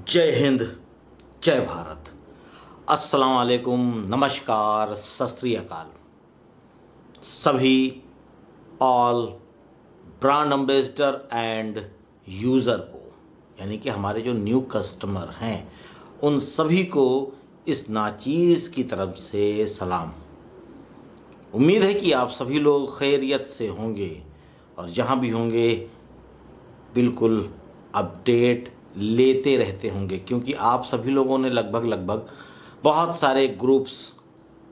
जय हिंद, जय भारत। अस्सलाम वालेकुम, नमस्कार, सत श्री अकाल। सभी all brand ambassador end user को, यानी कि हमारे जो न्यू कस्टमर हैं, उन सभी को इस नाचीज़ की तरफ से सलाम। उम्मीद है कि आप सभी लोग खैरियत से होंगे और जहाँ भी होंगे बिल्कुल अपडेट लेते रहते होंगे, क्योंकि आप सभी लोगों ने लगभग बहुत सारे ग्रुप्स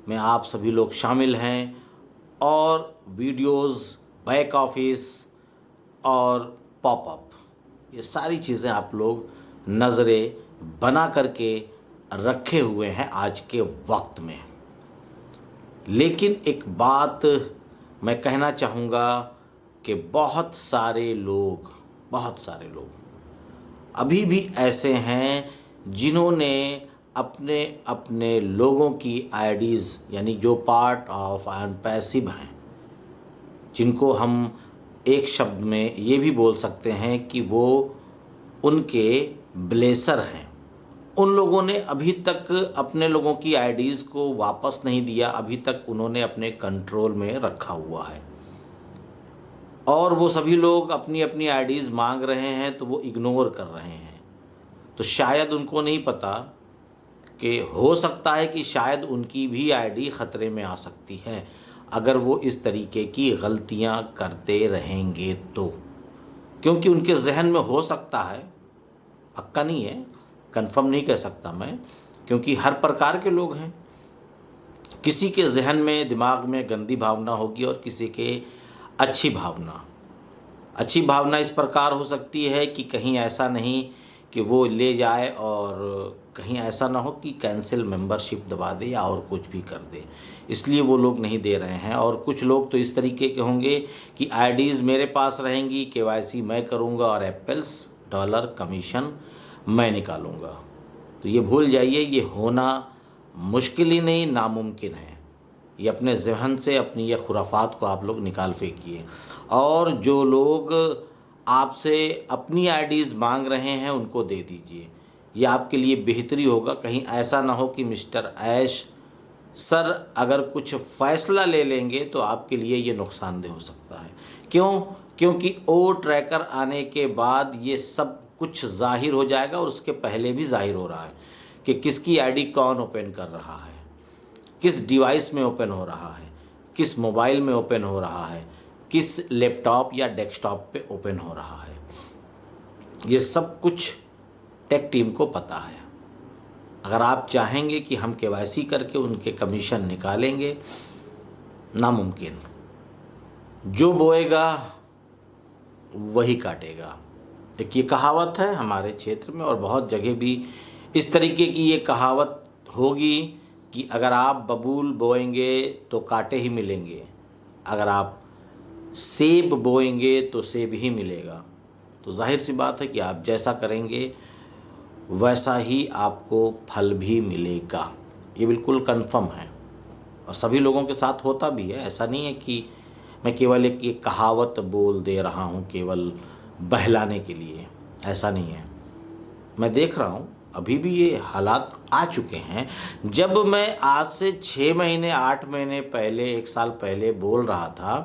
में आप सभी लोग शामिल हैं और वीडियोस, बैक ऑफिस और पॉपअप, ये सारी चीज़ें आप लोग नज़रें बना करके रखे हुए हैं आज के वक्त में। लेकिन एक बात मैं कहना चाहूँगा कि बहुत सारे लोग अभी भी ऐसे हैं जिन्होंने अपने अपने लोगों की आईडीज़, यानी जो पार्ट ऑफ एंड पैसिव हैं, जिनको हम एक शब्द में ये भी बोल सकते हैं कि वो उनके ब्लेसर हैं, उन लोगों ने अभी तक अपने लोगों की आईडीज़ को वापस नहीं दिया। अभी तक उन्होंने अपने कंट्रोल में रखा हुआ है और वो सभी लोग अपनी अपनी आईडीज़ मांग रहे हैं तो वो इग्नोर कर रहे हैं। तो शायद उनको नहीं पता कि हो सकता है कि शायद उनकी भी आईडी ख़तरे में आ सकती है अगर वो इस तरीके की गलतियां करते रहेंगे तो, क्योंकि उनके जहन में हो सकता है, पक्का नहीं है, कंफर्म नहीं कह सकता मैं, क्योंकि हर प्रकार के लोग हैं। किसी के जहन में, दिमाग में गंदी भावना होगी और किसी के अच्छी भावना इस प्रकार हो सकती है कि कहीं ऐसा नहीं कि वो ले जाए और कहीं ऐसा ना हो कि कैंसिल मेंबरशिप दबा दे या और कुछ भी कर दे, इसलिए वो लोग नहीं दे रहे हैं। और कुछ लोग तो इस तरीके के होंगे कि आईडीज़ मेरे पास रहेंगी, केवाईसी मैं करूँगा और एप्पल्स डॉलर कमीशन मैं निकालूँगा। तो ये भूल जाइए, ये होना मुश्किल ही नहीं, नामुमकिन है। ये अपने ज़हन से अपनी ये खुराफात को आप लोग निकाल फेंकिए। और जो लोग आपसे अपनी आईडीज़ मांग रहे हैं उनको दे दीजिए, ये आपके लिए बेहतरी होगा। कहीं ऐसा ना हो कि मिस्टर ऐश सर अगर कुछ फ़ैसला ले लेंगे तो आपके लिए ये नुकसानदेह हो सकता है। क्यों? क्योंकि ओ ट्रैकर आने के बाद ये सब कुछ ज़ाहिर हो जाएगा और उसके पहले भी ज़ाहिर हो रहा है कि किसकी आईडी कौन ओपन कर रहा है, किस डिवाइस में ओपन हो रहा है, किस मोबाइल में ओपन हो रहा है, किस लैपटॉप या डेस्कटॉप पे ओपन हो रहा है। ये सब कुछ टेक टीम को पता है। अगर आप चाहेंगे कि हम केवाईसी करके उनके कमीशन निकालेंगे, नामुमकिन। जो बोएगा वही काटेगा। एक ये कहावत है हमारे क्षेत्र में और बहुत जगह भी इस तरीके की ये कहावत होगी कि अगर आप बबूल बोएंगे तो कांटे ही मिलेंगे, अगर आप सेब बोएंगे तो सेब ही मिलेगा। तो जाहिर सी बात है कि आप जैसा करेंगे वैसा ही आपको फल भी मिलेगा, ये बिल्कुल कंफर्म है और सभी लोगों के साथ होता भी है। ऐसा नहीं है कि मैं केवल एक ये कहावत बोल दे रहा हूँ केवल बहलाने के लिए, ऐसा नहीं है। मैं देख रहा हूँ अभी भी ये हालात आ चुके हैं। जब मैं आज से 6 महीने 8 महीने पहले, 1 साल पहले बोल रहा था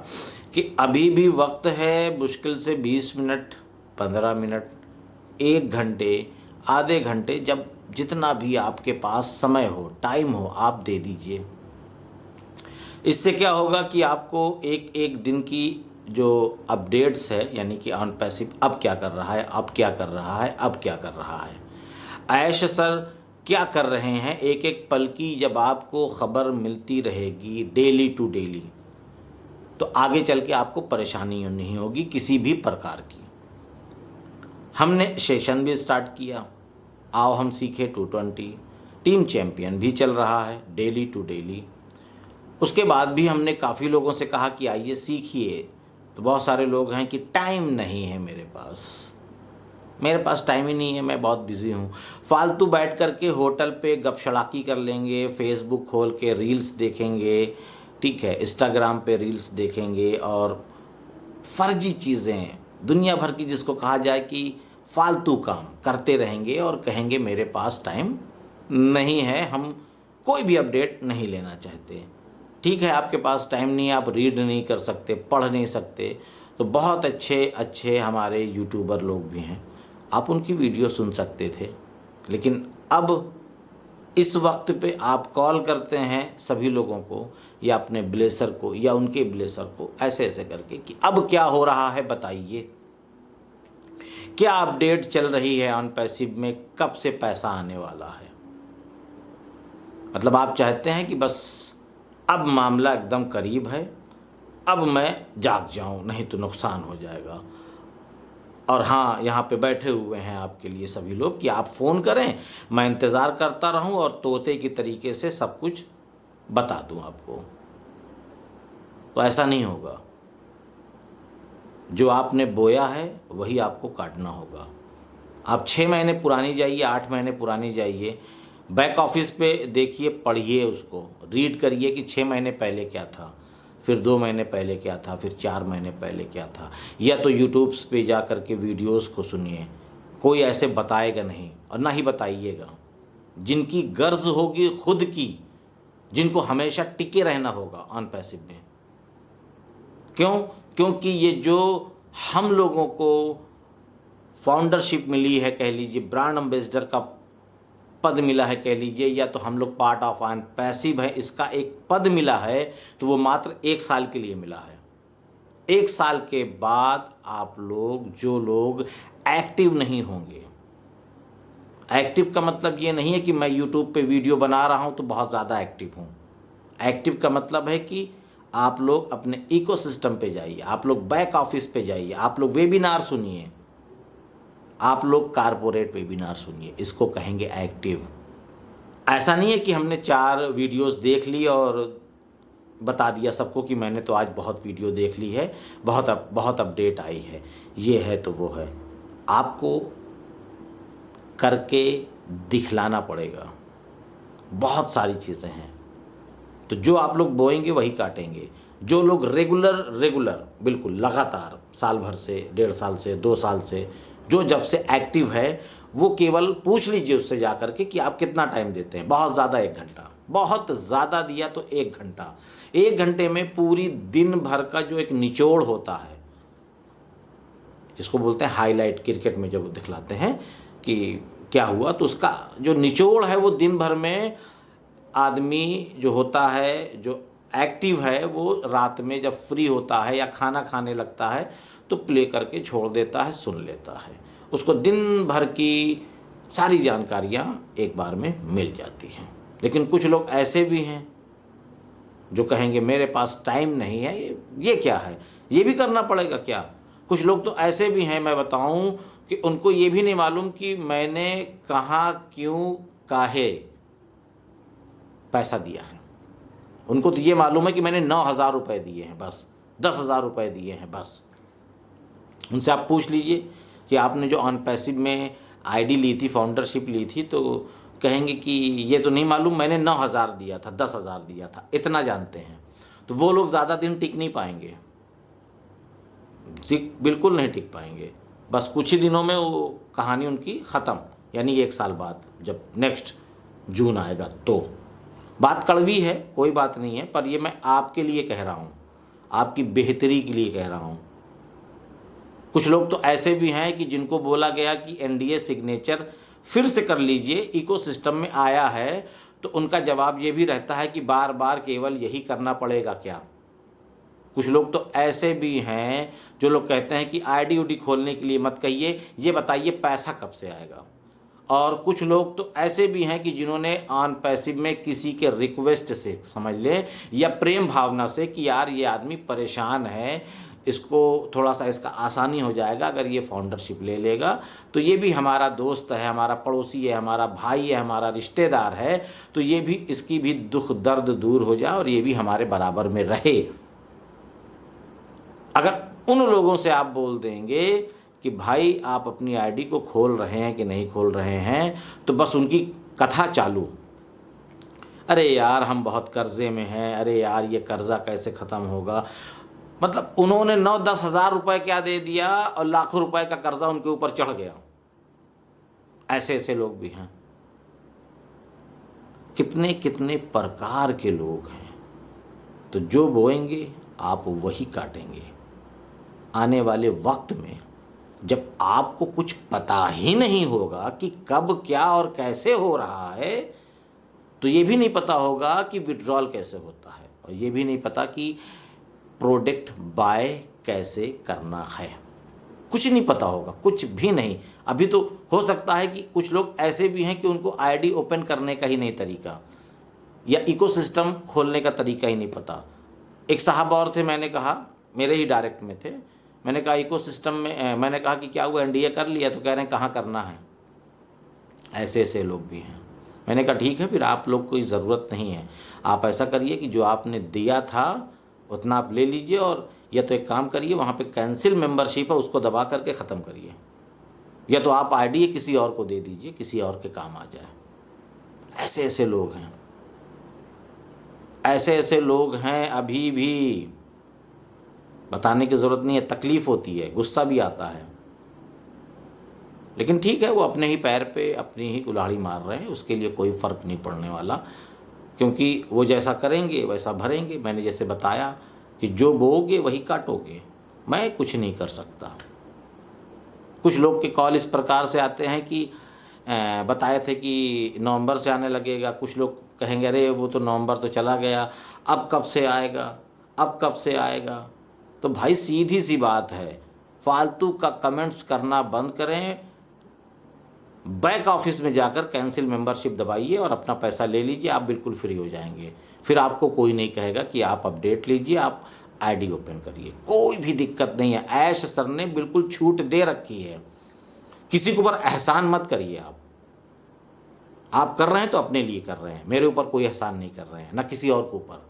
कि अभी भी वक्त है, मुश्किल से 20 मिनट, 15 मिनट, 1 घंटे, आधे घंटे, जब जितना भी आपके पास समय हो, टाइम हो, आप दे दीजिए। इससे क्या होगा कि आपको एक एक दिन की जो अपडेट्स है, यानी कि ऑन पैसिव अब क्या कर रहा है, अब क्या कर रहा है, अब क्या कर रहा है, ऐश सर क्या कर रहे हैं, एक एक पल की जब आपको ख़बर मिलती रहेगी डेली टू डेली, तो आगे चल के आपको परेशानी नहीं होगी किसी भी प्रकार की। हमने सेशन भी स्टार्ट किया, आओ हम सीखे 220, टीम चैम्पियन भी चल रहा है डेली टू डेली। उसके बाद भी हमने काफ़ी लोगों से कहा कि आइए सीखिए, तो बहुत सारे लोग हैं कि टाइम नहीं है मेरे पास टाइम ही नहीं है, मैं बहुत बिज़ी हूँ। फालतू बैठ कर के होटल पे गपशड़ाकी कर लेंगे, फेसबुक खोल के रील्स देखेंगे, ठीक है, इंस्टाग्राम पे रील्स देखेंगे और फर्जी चीज़ें दुनिया भर की, जिसको कहा जाए कि फालतू काम करते रहेंगे और कहेंगे मेरे पास टाइम नहीं है, हम कोई भी अपडेट नहीं लेना चाहते। ठीक है, आपके पास टाइम नहीं है, आप रीड नहीं कर सकते, पढ़ नहीं सकते, तो बहुत अच्छे अच्छे हमारे यूट्यूबर लोग भी हैं, आप उनकी वीडियो सुन सकते थे। लेकिन अब इस वक्त पे आप कॉल करते हैं सभी लोगों को या अपने ब्लेसर को या उनके ब्लेसर को ऐसे ऐसे करके कि अब क्या हो रहा है बताइए, क्या अपडेट चल रही है ऑन पैसिव में, कब से पैसा आने वाला है। मतलब आप चाहते हैं कि बस अब मामला एकदम करीब है, अब मैं जाग जाऊं, नहीं तो नुकसान हो जाएगा। और हाँ, यहाँ पे बैठे हुए हैं आपके लिए सभी लोग कि आप फ़ोन करें, मैं इंतज़ार करता रहूं और तोते की तरीके से सब कुछ बता दूं आपको। तो ऐसा नहीं होगा। जो आपने बोया है वही आपको काटना होगा। आप 6 महीने पुरानी जाइए, 8 महीने पुरानी जाइए, बैक ऑफिस पे देखिए, पढ़िए, उसको रीड करिए कि 6 महीने पहले क्या था, फिर 2 महीने पहले क्या था, फिर 4 महीने पहले क्या था। या तो यूट्यूब्स पे जा कर के वीडियोस को सुनिए, कोई ऐसे बताएगा नहीं और ना ही बताइएगा। जिनकी गर्ज होगी खुद की, जिनको हमेशा टिके रहना होगा ऑन पैसिव में। क्यों? क्योंकि ये जो हम लोगों को फाउंडरशिप मिली है, कह लीजिए ब्रांड एम्बेसडर का पद मिला है कह लीजिए, या तो हम लोग पार्ट ऑफ ऑन पैसिव है, इसका एक पद मिला है, तो वो मात्र 1 साल के लिए मिला है। 1 साल के बाद आप लोग, जो लोग एक्टिव नहीं होंगे, एक्टिव का मतलब ये नहीं है कि मैं यूट्यूब पे वीडियो बना रहा हूँ तो बहुत ज़्यादा एक्टिव हूँ। एक्टिव का मतलब है कि आप लोग अपने इकोसिस्टम पे जाइए, आप लोग बैक ऑफिस पे जाइए, आप लोग वेबिनार सुनिए, आप लोग कारपोरेट वेबिनार सुनिए, इसको कहेंगे एक्टिव। ऐसा नहीं है कि हमने 4 वीडियोस देख ली और बता दिया सबको कि मैंने तो आज बहुत वीडियो देख ली है, बहुत अपडेट आई है, ये है तो वो है। आपको करके दिखलाना पड़ेगा, बहुत सारी चीज़ें हैं। तो जो आप लोग बोएंगे वही काटेंगे। जो लोग रेगुलर बिल्कुल लगातार साल भर से, 1.5 साल से, 2 साल से, जो जब से एक्टिव है, वो केवल पूछ लीजिए उससे जा कर के कि आप कितना टाइम देते हैं। बहुत ज़्यादा 1 घंटा, बहुत ज़्यादा दिया तो 1 घंटा। 1 घंटे में पूरी दिन भर का जो एक निचोड़ होता है, जिसको बोलते हैं हाईलाइट, क्रिकेट में जब दिखलाते हैं कि क्या हुआ, तो उसका जो निचोड़ है वो दिन भर में आदमी जो होता है, जो एक्टिव है, वो रात में जब फ्री होता है या खाना खाने लगता है तो प्ले करके छोड़ देता है, सुन लेता है। उसको दिन भर की सारी जानकारियाँ एक बार में मिल जाती हैं। लेकिन कुछ लोग ऐसे भी हैं जो कहेंगे मेरे पास टाइम नहीं है, ये क्या है, ये भी करना पड़ेगा क्या। कुछ लोग तो ऐसे भी हैं, मैं बताऊं, कि उनको ये भी नहीं मालूम कि मैंने कहाँ, क्यों, काहे पैसा दिया है। उनको तो ये मालूम है कि मैंने 9,000 रुपये दिए हैं बस, 10,000 रुपये दिए हैं बस। उनसे आप पूछ लीजिए कि आपने जो ऑन पैसिव में आईडी ली थी, फाउंडरशिप ली थी, तो कहेंगे कि ये तो नहीं मालूम, मैंने 9,000 दिया था, 10,000 दिया था, इतना जानते हैं। तो वो लोग ज़्यादा दिन टिक नहीं पाएंगे, बिल्कुल नहीं टिक पाएंगे। बस कुछ ही दिनों में वो कहानी उनकी ख़त्म, यानी 1 साल बाद जब नेक्स्ट जून आएगा। तो बात कड़वी है, कोई बात नहीं है, पर ये मैं आपके लिए कह रहा हूँ, आपकी बेहतरी के लिए कह रहा हूँ। कुछ लोग तो ऐसे भी हैं कि जिनको बोला गया कि एनडीए सिग्नेचर फिर से कर लीजिए, इकोसिस्टम में आया है, तो उनका जवाब ये भी रहता है कि बार बार केवल यही करना पड़ेगा क्या। कुछ लोग तो ऐसे भी हैं जो लोग कहते हैं कि आईडी उडी खोलने के लिए मत कहिए, ये बताइए पैसा कब से आएगा। और कुछ लोग तो ऐसे भी हैं कि जिन्होंने ऑन पैसिव में किसी के रिक्वेस्ट से, समझ लें, या प्रेम भावना से कि यार ये आदमी परेशान है, इसको थोड़ा सा इसका आसानी हो जाएगा अगर ये फाउंडरशिप ले लेगा, तो ये भी हमारा दोस्त है, हमारा पड़ोसी है, हमारा भाई है, हमारा रिश्तेदार है, तो ये भी, इसकी भी दुख दर्द दूर हो जाए और ये भी हमारे बराबर में रहे। अगर उन लोगों से आप बोल देंगे कि भाई आप अपनी आईडी को खोल रहे हैं कि नहीं खोल रहे हैं, तो बस उनकी कथा चालू, अरे यार हम बहुत कर्जे में हैं, अरे यार ये कर्जा कैसे ख़त्म होगा। मतलब उन्होंने 9-10 हज़ार रुपये क्या दे दिया और लाखों रुपए का कर्जा उनके ऊपर चढ़ गया। ऐसे ऐसे लोग भी हैं, कितने कितने प्रकार के लोग हैं। तो जो बोएंगे आप वही काटेंगे। आने वाले वक्त में जब आपको कुछ पता ही नहीं होगा कि कब क्या और कैसे हो रहा है, तो ये भी नहीं पता होगा कि विड्रॉल कैसे होता है, और ये भी नहीं पता कि प्रोडक्ट बाय कैसे करना है, कुछ नहीं पता होगा, कुछ भी नहीं। अभी तो हो सकता है कि कुछ लोग ऐसे भी हैं कि उनको आईडी ओपन करने का ही नहीं तरीका, या इकोसिस्टम खोलने का तरीका ही नहीं पता। एक साहब और थे, मैंने कहा, मेरे ही डायरेक्ट में थे, मैंने कहा इकोसिस्टम में, मैंने कहा कि क्या हुआ एनडीए कर लिया, तो कह रहे हैं कहाँ करना है। ऐसे ऐसे लोग भी हैं। मैंने कहा ठीक है, फिर आप लोग कोई ज़रूरत नहीं है, आप ऐसा करिए कि जो आपने दिया था उतना आप ले लीजिए, और या तो एक काम करिए, वहाँ पे कैंसिल मेंबरशिप है उसको दबा करके ख़त्म करिए, या तो आप आईडी किसी और को दे दीजिए, किसी और के काम आ जाए। ऐसे ऐसे लोग हैं, ऐसे ऐसे लोग हैं। अभी भी बताने की ज़रूरत नहीं है, तकलीफ़ होती है, गुस्सा भी आता है, लेकिन ठीक है, वो अपने ही पैर पे अपनी ही कुल्हाड़ी मार रहे हैं, उसके लिए कोई फ़र्क नहीं पड़ने वाला, क्योंकि वो जैसा करेंगे वैसा भरेंगे। मैंने जैसे बताया कि जो बोओगे वही काटोगे, मैं कुछ नहीं कर सकता। कुछ लोग के कॉल इस प्रकार से आते हैं कि बताए थे कि नवंबर से आने लगेगा, कुछ लोग कहेंगे अरे वो तो नवंबर तो चला गया, अब कब से आएगा, अब कब से आएगा। तो भाई सीधी सी बात है, फालतू का कमेंट्स करना बंद करें, बैक ऑफिस में जाकर कैंसिल मेंबरशिप दबाइए और अपना पैसा ले लीजिए, आप बिल्कुल फ्री हो जाएंगे। फिर आपको कोई नहीं कहेगा कि आप अपडेट लीजिए, आप आईडी ओपन करिए, कोई भी दिक्कत नहीं है। ऐश सर ने बिल्कुल छूट दे रखी है, किसी के ऊपर एहसान मत करिए। आप कर रहे हैं तो अपने लिए कर रहे हैं, मेरे ऊपर कोई एहसान नहीं कर रहे हैं, ना किसी और के ऊपर।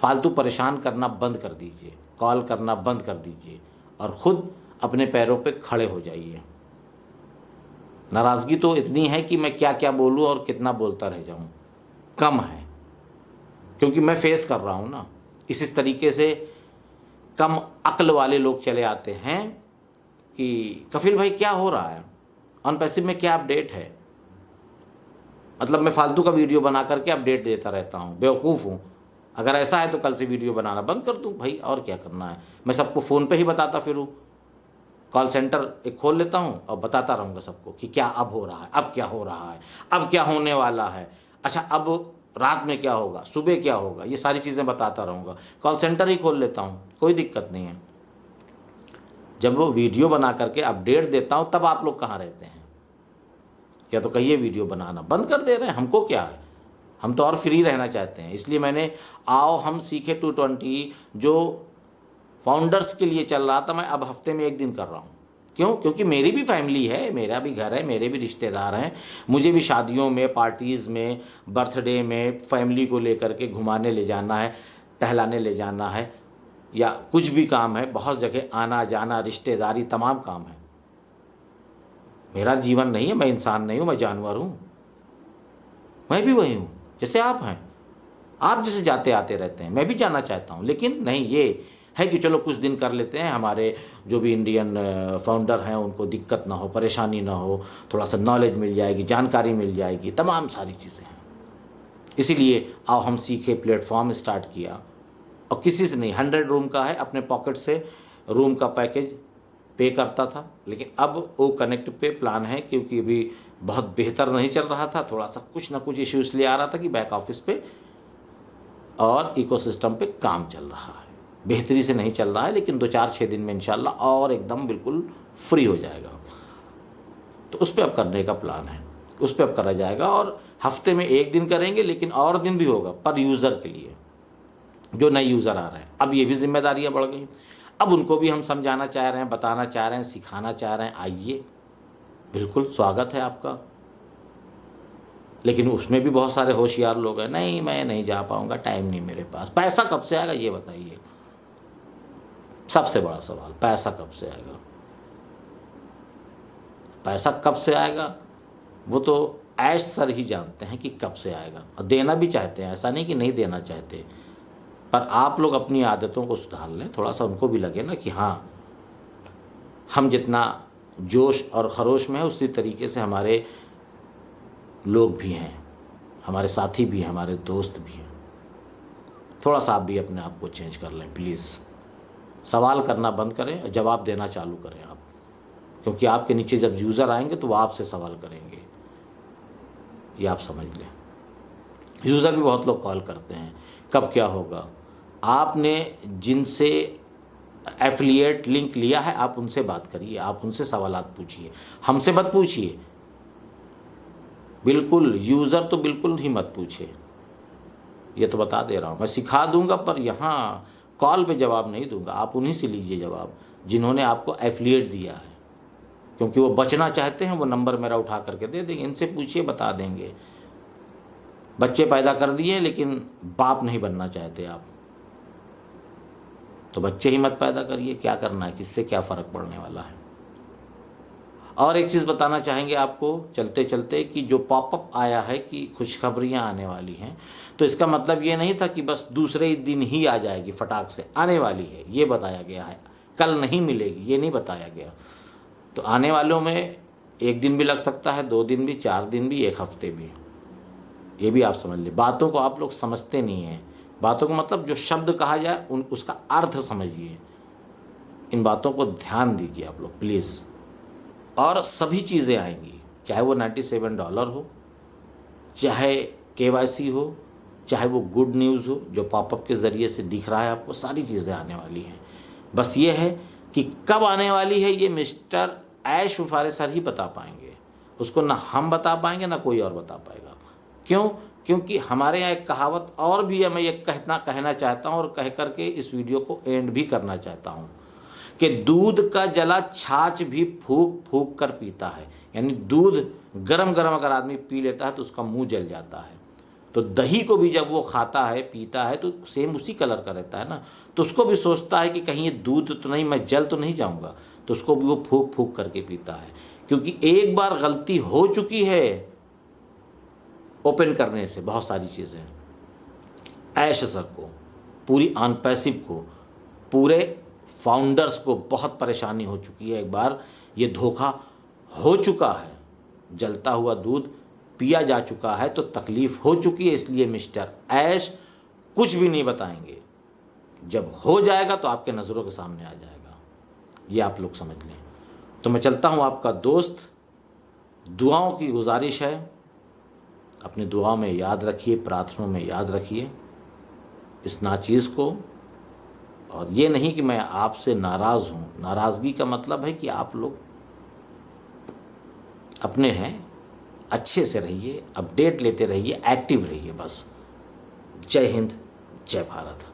फालतू परेशान करना बंद कर दीजिए, कॉल करना बंद कर दीजिए, और ख़ुद अपने पैरों पे खड़े हो जाइए। नाराज़गी तो इतनी है कि मैं क्या क्या बोलूँ और कितना बोलता रह जाऊँ, कम है, क्योंकि मैं फेस कर रहा हूँ ना। इस तरीके से कम अक्ल वाले लोग चले आते हैं कि कफिल भाई क्या हो रहा है, ऑन पैसिव में क्या अपडेट है। मतलब मैं फालतू का वीडियो बना करके अपडेट देता रहता हूँ, बेवकूफ़ हूँ। अगर ऐसा है तो कल से वीडियो बनाना बंद कर दूँ भाई, और क्या करना है। मैं सबको फ़ोन पे ही बताता फिरूँ, कॉल सेंटर एक खोल लेता हूँ और बताता रहूँगा सबको कि क्या अब हो रहा है, अब क्या हो रहा है, अब क्या होने वाला है, अच्छा अब रात में क्या होगा, सुबह क्या होगा, ये सारी चीज़ें बताता रहूँगा। कॉल सेंटर ही खोल लेता हूँ, कोई दिक्कत नहीं है। जब वो वीडियो बना करके अपडेट देता हूँ तब आप लोग कहाँ रहते हैं, या तो कहिए वीडियो बनाना बंद कर दे रहे हैं, हमको क्या है, हम तो और फ्री रहना चाहते हैं। इसलिए मैंने आओ हम सीखे 220 जो फाउंडर्स के लिए चल रहा था, मैं अब हफ्ते में 1 दिन कर रहा हूँ। क्यों? क्योंकि मेरी भी फैमिली है, मेरा भी घर है, मेरे भी रिश्तेदार हैं, मुझे भी शादियों में, पार्टीज़ में, बर्थडे में फैमिली को लेकर के घुमाने ले जाना है, टहलाने ले जाना है, या कुछ भी काम है, बहुत जगह आना जाना, रिश्तेदारी, तमाम काम है। मेरा जीवन नहीं है, मैं इंसान नहीं हूँ, मैं जानवर हूँ, मैं भी वही हूँ जैसे आप हैं। आप जैसे जाते आते रहते हैं, मैं भी जाना चाहता हूँ, लेकिन नहीं, ये है कि चलो कुछ दिन कर लेते हैं, हमारे जो भी इंडियन फाउंडर हैं उनको दिक्कत ना हो, परेशानी ना हो, थोड़ा सा नॉलेज मिल जाएगी, जानकारी मिल जाएगी, तमाम सारी चीज़ें हैं। इसीलिए आओ हम सीखे प्लेटफॉर्म स्टार्ट किया, और किसी से नहीं, 100 रूम का है, अपने पॉकेट से रूम का पैकेज पे करता था। लेकिन अब वो कनेक्ट पे प्लान है, क्योंकि अभी बहुत बेहतर नहीं चल रहा था, थोड़ा सा कुछ ना कुछ इश्यू इसलिए आ रहा था कि बैक ऑफिस पे और इकोसिस्टम पे काम चल रहा है, बेहतरी से नहीं चल रहा है, लेकिन 2-4-6 दिन में इंशाल्लाह और एकदम बिल्कुल फ्री हो जाएगा। तो उस पर अब करने का प्लान है, उस पर अब करा जाएगा, और हफ्ते में 1 दिन करेंगे, लेकिन और दिन भी होगा पर यूज़र के लिए, जो नए यूज़र आ रहे हैं। अब ये भी जिम्मेदारियाँ बढ़ गई, अब उनको भी हम समझाना चाह रहे हैं, बताना चाह रहे हैं, सिखाना चाह रहे हैं। आइए, बिल्कुल स्वागत है आपका। लेकिन उसमें भी बहुत सारे होशियार लोग हैं, नहीं मैं नहीं जा पाऊँगा, टाइम नहीं मेरे पास। पैसा कब से आएगा ये बताइए, सबसे बड़ा सवाल, पैसा कब से आएगा। पैसा कब से आएगा वो तो ऐश सर ही जानते हैं कि कब से आएगा, और देना भी चाहते हैं, ऐसा नहीं कि नहीं देना चाहते, पर आप लोग अपनी आदतों को सुधार लें, थोड़ा सा उनको भी लगे ना कि हाँ हम जितना जोश और खरोश में है, उसी तरीके से हमारे लोग भी हैं, हमारे साथी भी हैं, हमारे दोस्त भी हैं। थोड़ा सा आप भी अपने आप को चेंज कर लें प्लीज़। सवाल करना बंद करें और जवाब देना चालू करें आप, क्योंकि आपके नीचे जब यूज़र आएंगे तो वो आपसे सवाल करेंगे, ये आप समझ लें। यूज़र भी बहुत लोग कॉल करते हैं, कब क्या होगा। आपने जिनसे एफिलिएट लिंक लिया है आप उनसे बात करिए, आप उनसे सवालात पूछिए, हमसे मत पूछिए। बिल्कुल यूज़र तो बिल्कुल ही मत पूछे, ये तो बता दे रहा हूँ। मैं सिखा दूंगा पर यहाँ कॉल पे जवाब नहीं दूंगा, आप उन्हीं से लीजिए जवाब जिन्होंने आपको एफिलिएट दिया है, क्योंकि वो बचना चाहते हैं। वो नंबर मेरा उठा करके दे देंगे, इनसे पूछिए बता देंगे। बच्चे पैदा कर दिए लेकिन बाप नहीं बनना चाहते आप, तो बच्चे ही मत पैदा करिए, क्या करना है, किससे क्या फ़र्क पड़ने वाला है। और एक चीज़ बताना चाहेंगे आपको चलते चलते कि जो पॉपअप आया है कि खुशखबरियाँ आने वाली हैं, तो इसका मतलब ये नहीं था कि बस दूसरे ही दिन ही आ जाएगी, फटाक से आने वाली है, ये बताया गया है। कल नहीं मिलेगी ये नहीं बताया गया। तो आने वालों में 1 दिन भी लग सकता है, 2 दिन भी, 4 दिन भी, 1 हफ्ते भी, ये भी आप समझ लें। बातों को आप लोग समझते नहीं हैं। बातों को मतलब जो शब्द कहा जाए उसका अर्थ समझिए। इन बातों को ध्यान दीजिए आप लोग प्लीज़। और सभी चीज़ें आएंगी, चाहे वो $97 हो, चाहे KYC हो, चाहे वो गुड न्यूज़ हो जो पॉपअप के ज़रिए से दिख रहा है आपको, सारी चीज़ें आने वाली हैं। बस ये है कि कब आने वाली है ये मिस्टर ऐश वफारे सर ही बता पाएंगे। उसको ना हम बता पाएंगे ना कोई और बता पाएगा। क्यों? क्योंकि हमारे यहाँ एक कहावत और भी है, मैं ये कहना चाहता हूँ और कह करके इस वीडियो को एंड भी करना चाहता हूँ कि दूध का जला छाछ भी फूंक फूंक कर पीता है। यानी दूध गरम गरम अगर आदमी पी लेता है तो उसका मुंह जल जाता है। तो दही को भी जब वो खाता है पीता है तो सेम उसी कलर का रहता है ना, तो उसको भी सोचता है कि कहीं ये दूध तो नहीं, मैं जल तो नहीं जाऊंगा, तो उसको भी वो फूंक फूंक करके पीता है। क्योंकि एक बार गलती हो चुकी है ओपन करने से बहुत सारी चीज़ें। ऐश सर को, पूरी ऑन पैसिव को, पूरे फाउंडर्स को बहुत परेशानी हो चुकी है। एक बार ये धोखा हो चुका है, जलता हुआ दूध पिया जा चुका है, तो तकलीफ़ हो चुकी है। इसलिए मिस्टर ऐश कुछ भी नहीं बताएंगे। जब हो जाएगा तो आपके नज़रों के सामने आ जाएगा, ये आप लोग समझ लें। तो मैं चलता हूँ, आपका दोस्त। दुआओं की गुजारिश है, अपनी दुआ में याद रखिए, प्रार्थनाओं में याद रखिए इस नाचीज़ को। और ये नहीं कि मैं आपसे नाराज़ हूँ, नाराज़गी का मतलब है कि आप लोग अपने हैं, अच्छे से रहिए, अपडेट लेते रहिए, एक्टिव रहिए बस। जय हिंद, जय भारत।